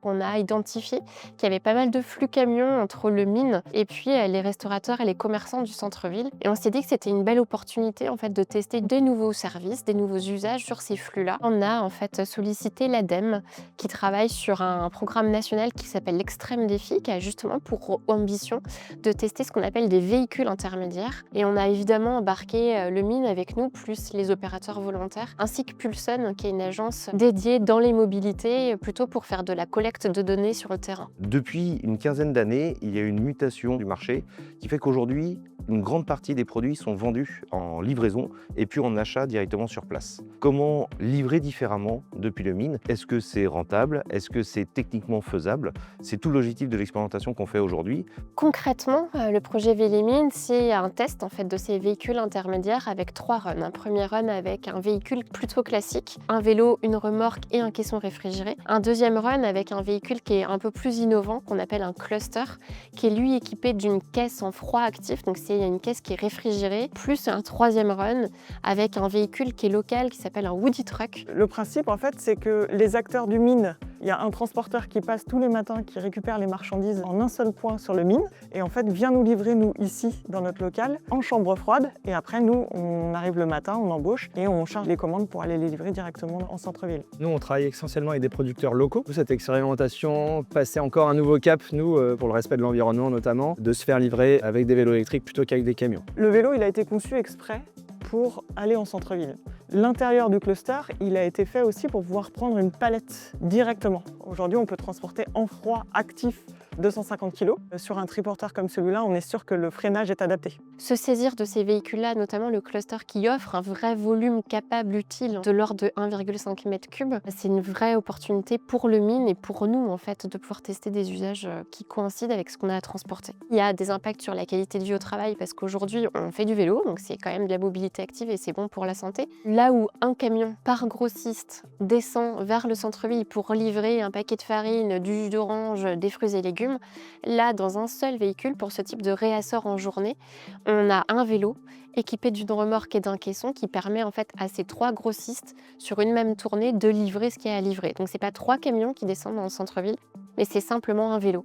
on a identifié qu'il y avait pas mal de flux camions entre le mine et puis les restaurateurs et les commerçants du centre-ville. Et on s'est dit que c'était une belle opportunité en fait de tester des nouveaux services, des nouveaux usages sur ces flux-là. On a en fait sollicité l'ADEME qui travaille sur un programme national qui s'appelle l'Extrême Défi, qui a justement pour ambition de tester ce qu'on appelle des véhicules intermédiaires. Et on a évidemment embarqué le mine avec nous, plus les opérateurs volontaires, ainsi que Pulson, qui est une agence dédiée dans les mobilités, plutôt pour faire de la collecte de données sur le terrain. Depuis une quinzaine d'années, il y a une mutation du marché qui fait qu'aujourd'hui, une grande partie des produits sont vendus en livraison et puis en achat directement sur place. Comment livrer différemment depuis le mine? Est-ce que c'est rentable? Est-ce que c'est techniquement faisable? C'est tout l'objectif de l'expérimentation qu'on fait aujourd'hui. Concrètement, le projet Vélimine, c'est un test en fait de ces véhicules intermédiaires avec 3 runs. Un premier run avec un véhicule plutôt classique, un vélo, une remorque et un caisson réfrigéré. Un deuxième run avec un véhicule qui est un peu plus innovant, qu'on appelle un cluster, qui est lui équipé d'une caisse en froid actif, donc c'est une caisse qui est réfrigérée, plus un troisième run avec un véhicule qui est local, qui s'appelle un Woody Truck. Le principe, en fait, c'est que les acteurs du mine, il y a un transporteur qui passe tous les matins, qui récupère les marchandises en un seul point sur le mine, et en fait vient nous livrer, nous, ici, dans notre local, en chambre froide, et après, nous, on arrive le matin, on embauche, et on charge les commandes pour aller les livrer directement en centre-ville. Nous, on travaille essentiellement avec des producteurs locaux. Cette expérimentation passait encore un nouveau cap, nous, pour le respect de l'environnement notamment, de se faire livrer avec des vélos électriques plutôt qu'avec des camions. Le vélo, il a été conçu exprès pour aller en centre-ville. L'intérieur du cluster, il a été fait aussi pour pouvoir prendre une palette directement. Aujourd'hui, on peut transporter en froid actif 250 kg. Sur un triporteur comme celui-là, on est sûr que le freinage est adapté. Se saisir de ces véhicules-là, notamment le cluster qui offre un vrai volume capable utile de l'ordre de 1,5 m3, c'est une vraie opportunité pour le mine et pour nous en fait de pouvoir tester des usages qui coïncident avec ce qu'on a à transporter. Il y a des impacts sur la qualité de vie au travail parce qu'aujourd'hui on fait du vélo, donc c'est quand même de la mobilité active et c'est bon pour la santé. Là où un camion par grossiste descend vers le centre-ville pour livrer un paquet de farine, du jus d'orange, des fruits et légumes, là dans un seul véhicule pour ce type de réassort en journée, on a un vélo équipé d'une remorque et d'un caisson qui permet en fait à ces 3 grossistes sur une même tournée de livrer ce qu'il y a à livrer. Donc c'est pas 3 camions qui descendent dans le centre-ville, mais c'est simplement un vélo.